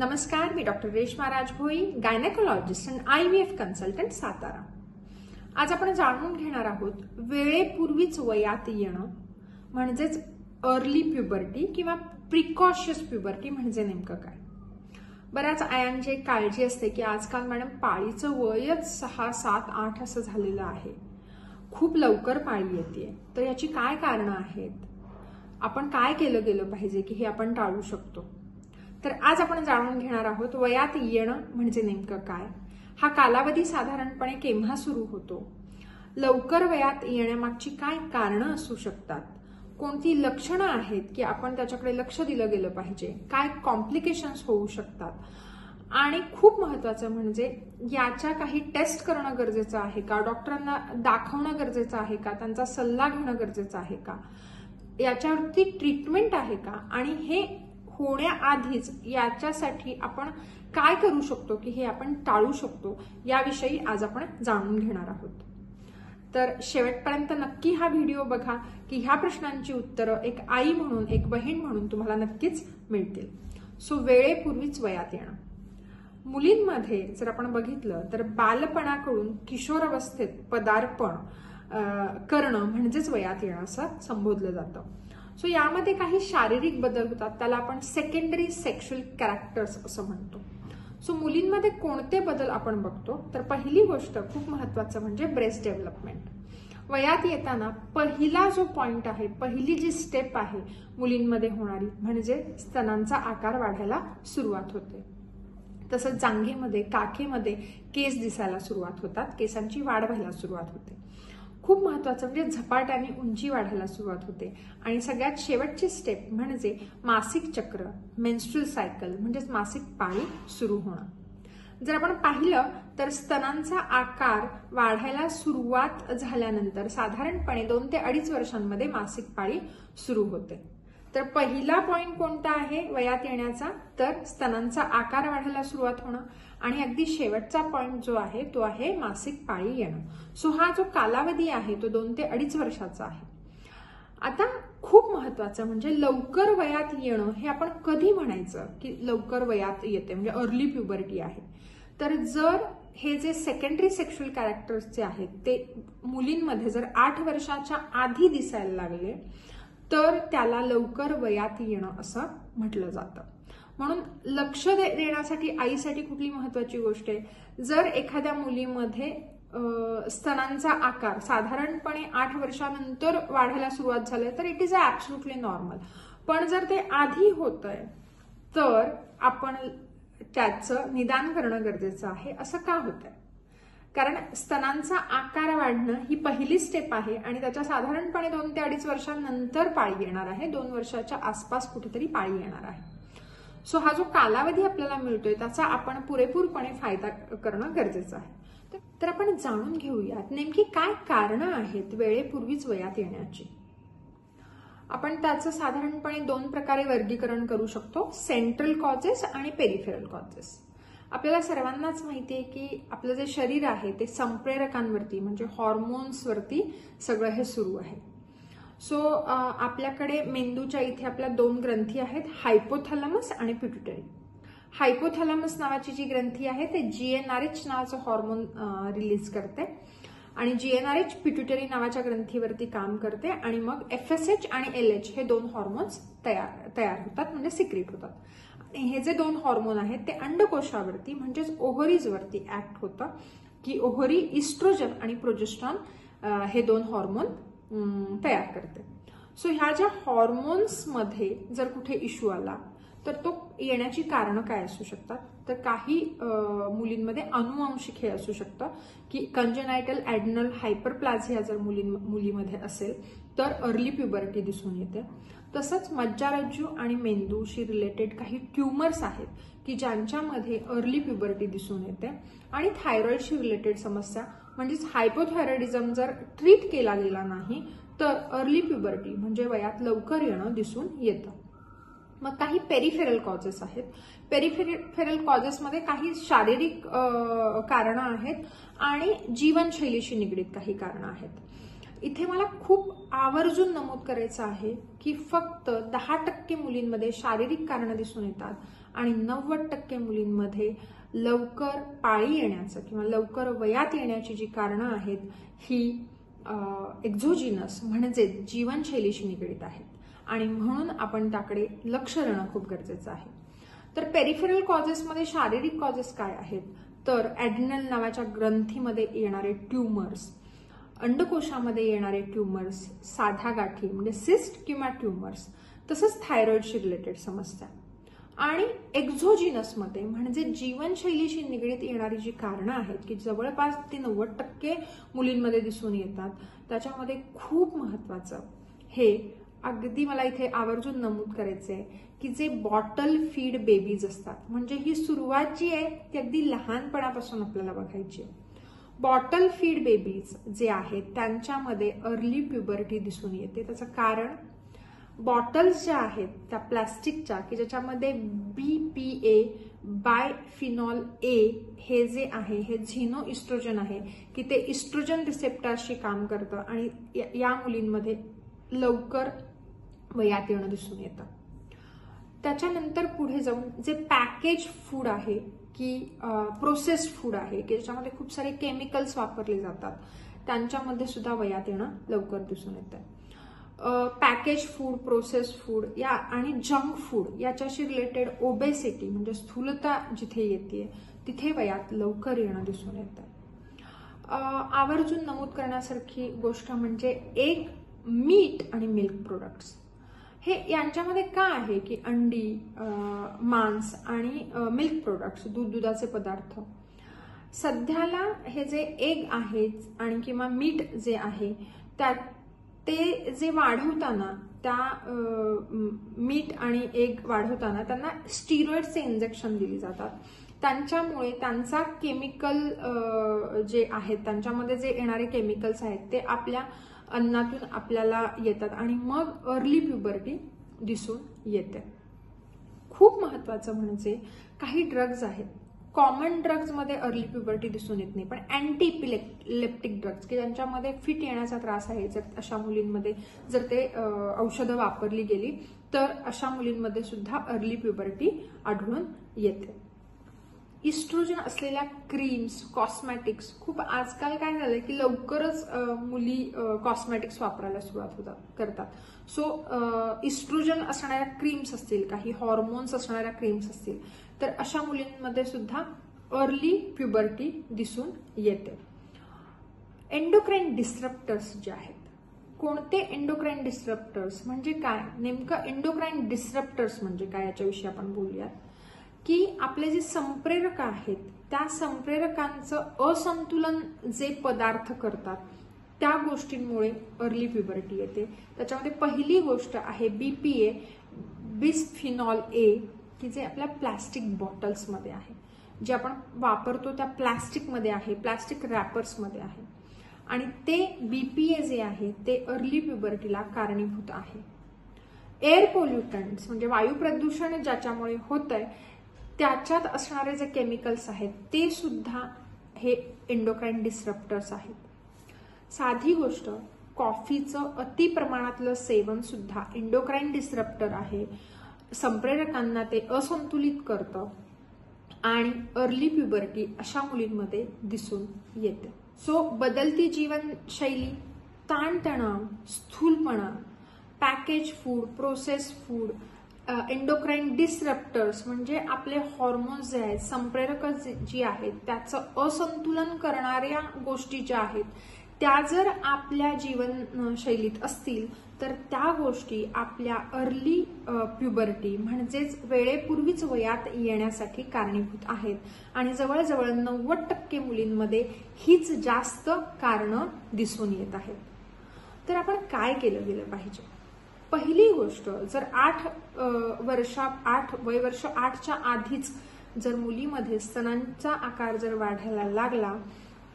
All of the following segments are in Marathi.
नमस्कार, मी डॉक्टर रेश्मा राजभोई, गायनेकोलॉजिस्ट आणि IVF कन्सल्टंट, सातारा। आज आपण जाणून घेणार आहोत वेळेपूर्वीच वयात येणं म्हणजेच अर्ली प्युबर्टी किंवा प्रिकॉशियस प्युबर्टी म्हणजे नेमकं काय। बऱ्याच आयांची काळजी असते की आजकाल मॅडम पाळीचं वयच 6, 7, 8 असं झालेलं आहे, खूप लवकर पाळी येते, तर याची काय कारणं आहेत, आपण काय केलं गेलं पाहिजे की हे आपण टाळू शकतो। तर आज आपण जाणून घेणार आहोत वयात येणं म्हणजे नेमकं काय, हा कालावधी साधारणपणे केव्हा सुरू होतो, लवकर वयात येण्यामागची काय कारणं असू शकतात, कोणती लक्षणं आहेत की आपण त्याच्याकडे लक्ष दिलं गेलं पाहिजे, काय कॉम्प्लिकेशन्स होऊ शकतात आणि खूप महत्त्वाचं म्हणजे याच्या काही टेस्ट करणं गरजेचं आहे का, डॉक्टरांना दाखवणं गरजेचं आहे का, त्यांचा सल्ला घेणं गरजेचं आहे का, याच्यावरती ट्रीटमेंट आहे का आणि हे होण्याआधीच याच्यासाठी आपण काय करू शकतो की हे आपण टाळू शकतो, याविषयी आज आपण जाणून घेणार आहोत। तर शेवटपर्यंत नक्की हा व्हिडिओ बघा की ह्या प्रश्नांची उत्तरं एक आई म्हणून, एक बहीण म्हणून तुम्हाला नक्कीच मिळतील। सो वेळेपूर्वीच वयात येणं, मुलींमध्ये जर आपण बघितलं तर बालपणाकडून किशोरावस्थेत पदार्पण करणं म्हणजेच वयात येणं असं संबोधलं जातं। सो यामध्ये काही शारीरिक बदल होतात, त्याला आपण सेकंडरी सेक्शुअल कॅरेक्टर्स असं म्हणतो। सो मुलींमध्ये कोणते बदल आपण बघतो तर पहिली गोष्ट खूप महत्त्वाचं म्हणजे ब्रेस्ट डेव्हलपमेंट। वयात येताना पहिला जो पॉइंट आहे, पहिली जी स्टेप आहे मुलींमध्ये होणारी म्हणजे स्तनांचा आकार वाढायला सुरुवात होते। तसंच जांघेमध्ये, काखेमध्ये केस दिसायला सुरुवात होतात, केसांची वाढ व्हायला सुरुवात होते। खूप महत्त्वाचं म्हणजे झपाट्याने उंची वाढायला सुरुवात होते आणि सगळ्यात शेवटची स्टेप म्हणजे मासिक चक्र, मेन्स्ट्रुअल सायकल म्हणजेच मासिक पाळी सुरू होणं। जर आपण पाहिलं तर स्तनांचा आकार वाढायला सुरुवात झाल्यानंतर साधारणपणे 2 ते 2.5 वर्षांमध्ये मासिक पाळी सुरू होते। तर पहिला पॉइंट कोणता आहे वयात येण्याचा तर स्तनांचा आकार वाढायला सुरुवात होणं आणि अगदी शेवटचा पॉइंट जो आहे तो आहे मासिक पाळी येणं। सो हा जो कालावधी आहे तो 2 ते 2.5 वर्षाचा आहे। आता खूप महत्त्वाचं म्हणजे लवकर वयात येणं हे आपण कधी म्हणायचं की लवकर वयात येते म्हणजे अर्ली प्युबर्टी आहे, तर जर हे जे सेकंडरी सेक्शुअल कॅरेक्टर्सचे आहेत ते मुलींमध्ये जर 8 वर्षाच्या आधी दिसायला लागले तर त्याला लवकर वयात येणं असं म्हटलं जातं। म्हणून लक्ष देण्यासाठी आईसाठी कुठली महत्त्वाची गोष्ट आहे, जर एखाद्या मुलीमध्ये स्तनांचा आकार साधारणपणे 8 वर्षानंतर वाढायला सुरुवात झाली तर इट इज ॲब्सोल्युटली नॉर्मल, पण जर ते आधी होतंय तर आपण त्याचं निदान करणं गरजेचं आहे। असं का होतंय, कारण स्तनांचा आकार वाढणं ही पहिली स्टेप आहे आणि त्याच्या साधारणपणे 2 ते 2.5 वर्षांनंतर पाळी येणार आहे, 2 वर्षाच्या आसपास कुठेतरी पाळी येणार आहे। सो हा जो कालावधी आपल्याला मिळतोय त्याचा आपण पुरेपूरपणे फायदा करणं गरजेचं आहे। तर आपण जाणून घेऊयात नेमकी काय कारणं आहेत वेळेपूर्वीच वयात येण्याची। आपण त्याचं साधारणपणे 2 प्रकारे वर्गीकरण करू शकतो, सेंट्रल कॉजेस आणि पेरिफेरल कॉजेस। आपल्याला सर्वांनाच माहिती आहे की आपलं जे शरीर आहे ते संप्रेरकांवरती म्हणजे हॉर्मोन्सवरती सगळं हे सुरू आहे। सो आपल्याकडे मेंदूच्या इथे आपल्या 2 ग्रंथी आहेत, हायपोथॅलॅमस आणि पिट्युटरी। हायपोथॅलॅमस नावाची जी ग्रंथी आहे ते GnRH नावाचं हॉर्मोन रिलीज करते आणि GnRH पिट्युटरी नावाच्या ग्रंथीवरती काम करते आणि मग FSH आणि LH हे 2 हॉर्मोन्स तयार होतात म्हणजे सिक्रेट होतात। आणि हे जे 2 हॉर्मोन आहेत ते अंडकोशावरती म्हणजेच ओव्हरीजवरती ऍक्ट होतं की ओव्हरी इस्ट्रोजन आणि प्रोजेस्टेरॉन हे 2 हॉर्मोन तयार करते। सो ह्या ज्या हॉर्मोन्समध्ये जर कुठे इश्यू आला तर तो येण्याची कारणं काय असू शकतात, तर काही मुलींमध्ये अनुवांशिक हे असू शकतं की कंजेनायटल ॲडनल हायपरप्लाझिया जर मुलीमध्ये असेल तर अर्ली प्युबर्टी दिसून येते। तसंच मज्जारज्जू आणि मेंदूशी रिलेटेड काही ट्युमर्स आहेत की ज्यांच्यामध्ये अर्ली प्युबर्टी दिसून येते आणि थायरॉइडशी रिलेटेड समस्या म्हणजेच हायपोथायरॉइडिझम जर ट्रीट केला गेला नाही तर अर्ली प्युबर्टी म्हणजे वयात लवकर येणं दिसून येतं। मग काही पेरिफेरल कॉजेस आहेत, पेरिफेरल कॉजेसमध्ये काही शारीरिक कारणं आहेत आणि जीवनशैलीशी निगडीत काही कारणं आहेत। इथे मला खूप आवर्जून नमूद करायचं आहे की फक्त 10% मुलींमध्ये शारीरिक कारणं दिसून येतात आणि 90% मुलींमध्ये लवकर पाळी येण्याचं किंवा लवकर वयात येण्याची जी कारणं आहेत ही एक्झोजिनस म्हणजे जीवनशैलीशी निगडीत आहेत आणि म्हणून आपण त्याकडे लक्ष देणं खूप गरजेचं आहे. तर पेरिफेरल कॉजेसमध्ये शारीरिक कॉजेस काय आहेत, तर ॲड्रिनल नावाच्या ग्रंथीमध्ये येणारे ट्यूमर्स, अंडकोशामध्ये येणारे ट्यूमर्स, साध्या गाठी म्हणजे सिस्ट किंवा ट्यूमर्स, तसंच थायरॉइडशी रिलेटेड समस्या. आणि एक्झोजिनसमध्ये म्हणजे जीवनशैलीशी निगडीत येणारी जी कारणं आहेत की जवळपास ती 90% मुलींमध्ये दिसून येतात, त्याच्यामध्ये खूप महत्वाचं हे अगदी मला इथे आवर्जून नमूद करायचं आहे की जे बॉटल फीड बेबीज असतात, म्हणजे ही सुरुवात जी आहे ती अगदी लहानपणापासून आपल्याला बघायची आहे. बॉटल फीड बेबीज जे आहेत त्यांच्यामध्ये अर्ली प्युबर्टी दिसून येते. त्याचं कारण बॉटल्स ज्या आहेत त्या प्लास्टिकच्या की ज्याच्यामध्ये BPA बायफिनॉल A हे जे आहे हे झिनो इस्ट्रोजन आहे की ते इस्ट्रोजन रिसेप्टरशी काम करतं आणि या मुलींमध्ये लवकर वयात येणं दिसून येतं. त्याच्यानंतर पुढे जाऊन जे पॅकेज फूड आहे की प्रोसेस्ड फूड आहे की ज्याच्यामध्ये खूप सारे केमिकल्स वापरले जातात, त्यांच्यामध्ये सुद्धा वयात येणं लवकर दिसून येतं. पॅकेज फूड, प्रोसेस्ड फूड या आणि जंक फूड याच्याशी रिलेटेड ओबेसिटी म्हणजे स्थूलता जिथे येते तिथे वयात लवकर येणं दिसून येतं. आवर्जून नमूद करण्यासारखी गोष्ट म्हणजे एग, मीट आणि मिल्क प्रोडक्ट्स हे यांच्यामध्ये काय आहे की अंडी, मांस आणि मिल्क प्रोडक्ट्स, दुधाचे पदार्थ, सध्याला हे जे एग आहेत आणि किंवा मीट जे आहे ते जे वाढवताना त्या मीट आणि एग वाढवताना त्यांना स्टिरॉइडचे इंजेक्शन दिली जातात. त्यांच्यामुळे त्यांचा केमिकल जे आहेत त्यांच्यामध्ये जे येणारे केमिकल्स आहेत ते आपल्या अन्नातून आपल्याला येतात आणि मग अर्ली प्युबर्टी दिसून येते. खूप महत्वाचं म्हणजे काही ड्रग्ज आहेत, कॉमन ड्रग्जमध्ये अर्ली प्युबर्टी दिसून येत नाही, पण अँटी इपिलेप्टिक ड्रग्ज की ज्यांच्यामध्ये फिट येण्याचा त्रास आहे, जर अशा मुलींमध्ये जर ते औषधं वापरली गेली तर अशा मुलींमध्ये सुद्धा अर्ली प्युबर्टी आढळून येते. इस्ट्रोजन असलेल्या क्रीम्स, कॉस्मॅटिक्स, खूप आजकाल काय झालंय की लवकरच मुली कॉस्मॅटिक्स वापरायला सुरुवात करतात. सो इस्ट्रोजन असणाऱ्या क्रीम्स असतील, काही हॉर्मोन्स असणाऱ्या क्रीम्स असतील तर अशा मुलींमध्ये सुद्धा अर्ली प्युबर्टी दिसून येते. एंडोक्राईन डिस्ट्रप्टर्स जे आहेत, कोणते एंडोक्राईन डिस्ट्रप्टर्स म्हणजे काय, नेमकं एंडोक्राईन डिस्ट्रप्टर्स म्हणजे काय याच्याविषयी आपण बोलूयात. की आपले जे संप्रेरक आहेत त्या संप्रेरकांचं असंतुलन जे पदार्थ करतात त्या गोष्टींमुळे अर्ली प्युबर्टी येते. त्याच्यामध्ये पहिली गोष्ट आहे BPA बिसफिनॉल A की जे आपल्या प्लास्टिक बॉटल्समध्ये आहे, जे आपण वापरतो त्या प्लास्टिकमध्ये आहे, प्लास्टिक रॅपर्समध्ये आहे आणि ते BPA जे आहे ते अर्ली प्युबर्टीला कारणीभूत आहे. एअर पोल्युटंट्स म्हणजे वायू प्रदूषण ज्याच्यामुळे होतंय त्याच्यात असणारे जे केमिकल्स आहेत ते सुद्धा हे एंडोक्राईन डिस्ट्रप्टर्स आहेत. साधी गोष्ट, कॉफीचं अति प्रमाणातलं सेवन सुद्धा एंडोक्राईन डिस्ट्रप्टर आहे. संप्रेरकांना ते असंतुलित करतं आणि अर्ली प्युबर्टी अशा मुलींमध्ये दिसून येते. सो बदलती जीवनशैली, ताणतणाव, स्थूलपणा, package food, process food, endocrine disruptors म्हणजे आपले हॉर्मोन्स जे आहेत, संप्रेरक जी आहेत त्याचं असंतुलन करणाऱ्या गोष्टी ज्या आहेत त्या जर आपल्या जीवनशैलीत असतील तर त्या गोष्टी आपल्या अर्ली प्युबर्टी म्हणजेच वेळेपूर्वीच वयात येण्यासाठी कारणीभूत आहेत आणि जवळजवळ 90% मुलींमध्ये हीच जास्त कारणं दिसून येत आहेत. तर आपण काय केलं गेलं पाहिजे? पहिली गोष्ट, जर वय वर्ष 8च्या आधीच जर मुलीमध्ये स्तनांचा आकार जर वाढायला लागला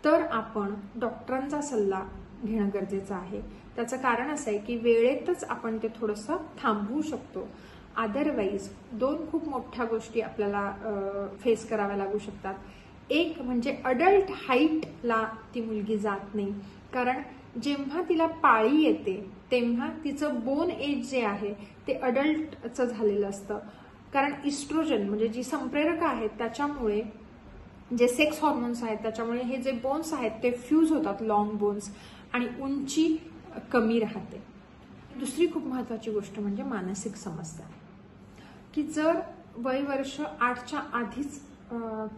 तर आपण डॉक्टरांचा सल्ला घेणं गरजेचं आहे. त्याचं कारण असं आहे की वेळेतच आपण ते थोडंसं थांबवू शकतो. अदरवाईज दोन खूप मोठ्या गोष्टी आपल्याला फेस कराव्या लागू शकतात. एक म्हणजे अडल्ट हाईटला ती मुलगी जात नाही, कारण जेव्हा तिला पाळी येते तेव्हा तिचं बोन एज जे आहे ते अडल्टचं झालेलं असतं. कारण इस्ट्रोजन म्हणजे जी संप्रेरक आहेत त्याच्यामुळे जे सेक्स हॉर्मोन्स आहेत त्याच्यामुळे हे जे बोन्स आहेत ते फ्यूज होतात, लॉंग बोन्स, आणि उंची कमी राहते. दुसरी खूप महत्वाची गोष्ट म्हणजे मानसिक समस्या, की जर वय वर्ष 8च्या आधीच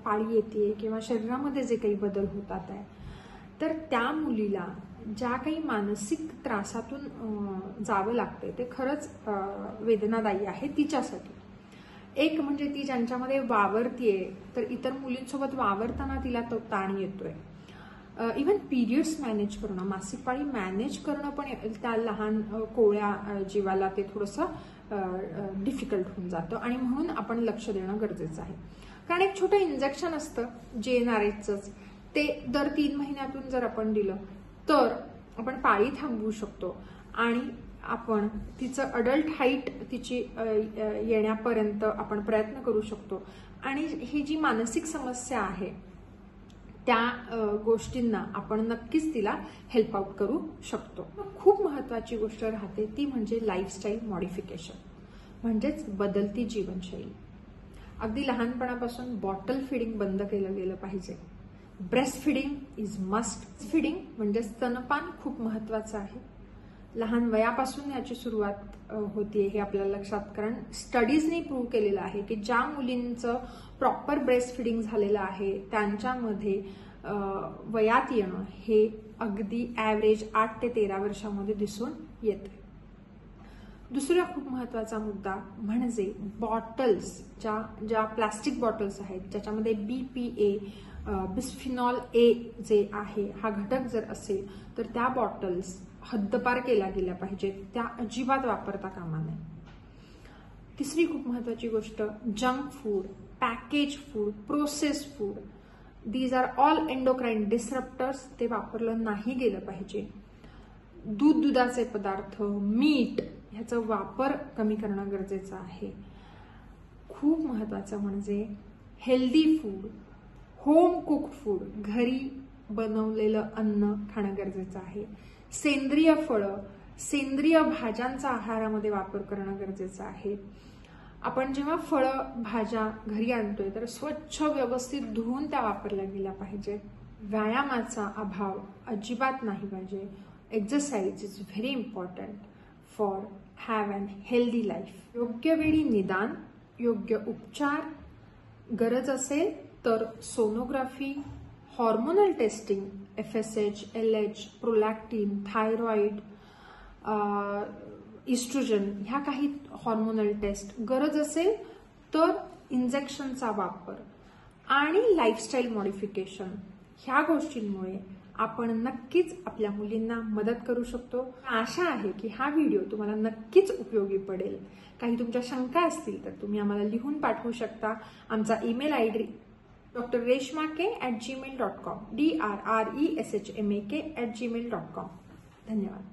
पाळी येते किंवा शरीरामध्ये जे काही बदल होतात आहे, तर त्या मुलीला ज्या काही मानसिक त्रासातून जावं लागते ते खरंच वेदनादायी आहे तिच्यासाठी. एक म्हणजे ती ज्यांच्यामध्ये वावरतीये तर इतर मुलींसोबत वावरताना तिला तो ताण येतोय. इव्हन पिरियड्स मॅनेज करणं, मासिक पाळी मॅनेज करणं पण त्या लहान कोवळ्या जीवाला ते थोडंसं डिफिकल्ट होऊन जातं, आणि म्हणून आपण लक्ष देणं गरजेचं आहे. कारण एक छोटं इंजेक्शन असतं JNRHचंच, ते दर 3 महिन्यातून जर आपण दिलं तर आपण पाळी थांबवू शकतो आणि आपण तिचं अडल्ट हाईट तिची येण्यापर्यंत आपण प्रयत्न करू शकतो. आणि ही जी मानसिक समस्या आहे त्या गोष्टींना आपण नक्कीच तिला हेल्प आउट करू शकतो. खूप महत्वाची गोष्ट राहते ती म्हणजे लाईफस्टाईल मॉडिफिकेशन, म्हणजेच बदलती जीवनशैली. अगदी लहानपणापासून बॉटल फिडिंग बंद केलं गेलं पाहिजे. Breast feeding is must. Feeding म्हणजे स्तनपान खूप महत्वाचं आहे. लहान वयापासून याची सुरुवात होतीये हे आपल्याला लक्षात, कारण स्टडीजनी प्रूव्ह केलेलं आहे की ज्या मुलींचं प्रॉपर ब्रेस्ट फिडिंग झालेलं आहे त्यांच्यामध्ये वयात येणं हे अगदी ॲव्हरेज 8 ते 13 वर्षामध्ये दिसून येते. दुसरा खूप महत्वाचा मुद्दा म्हणजे बॉटल्स, ज्या प्लास्टिक बॉटल्स आहेत ज्याच्यामध्ये BPA बिस्फिनॉल A जे आहे हा घटक जर असेल तर त्या बॉटल्स हद्दपार केल्या गेल्या पाहिजेत, त्या अजिबात वापरता कामा नये. तिसरी खूप महत्वाची गोष्ट, junk food, package food, processed food, these are all endocrine disruptors, ते वापरलं नाही गेलं पाहिजे. दुधाचे पदार्थ, मीठ ह्याचा वापर कमी करणं गरजेचं आहे. खूप महत्वाचं म्हणजे healthy food, home cook food, घरी बनवलेलं अन्न खाणं गरजेचं आहे. सेंद्रिय फळं, सेंद्रिय भाज्यांचा आहारामध्ये वापर करणं गरजेचं आहे. आपण जेव्हा फळं भाज्या घरी आणतोय तर स्वच्छ व्यवस्थित धुवून त्या वापरल्या गेल्या पाहिजे. व्यायामाचा अभाव अजिबात नाही पाहिजे. Exercise is very important for have an healthy life. योग्य वेळी निदान, योग्य उपचार, गरज असेल तर sonography, hormonal testing, FSH, LH, prolactin, thyroid, oestrogen ह्या काही हॉर्मोनल टेस्ट, गरज असेल तर इंजेक्शनचा वापर आणि लाईफस्टाईल मॉडिफिकेशन, ह्या गोष्टींमुळे आपण नक्कीच आपल्या मुलींना मदत करू शकतो. आशा आहे की हा व्हिडिओ तुम्हाला नक्कीच उपयोगी पडेल. काही तुमच्या शंका असतील तर तुम्ही आम्हाला लिहून पाठवू शकता. आमचा ईमेल ID drreshmak@gmail.com, drreshmak@gmail.com. धन्यवाद.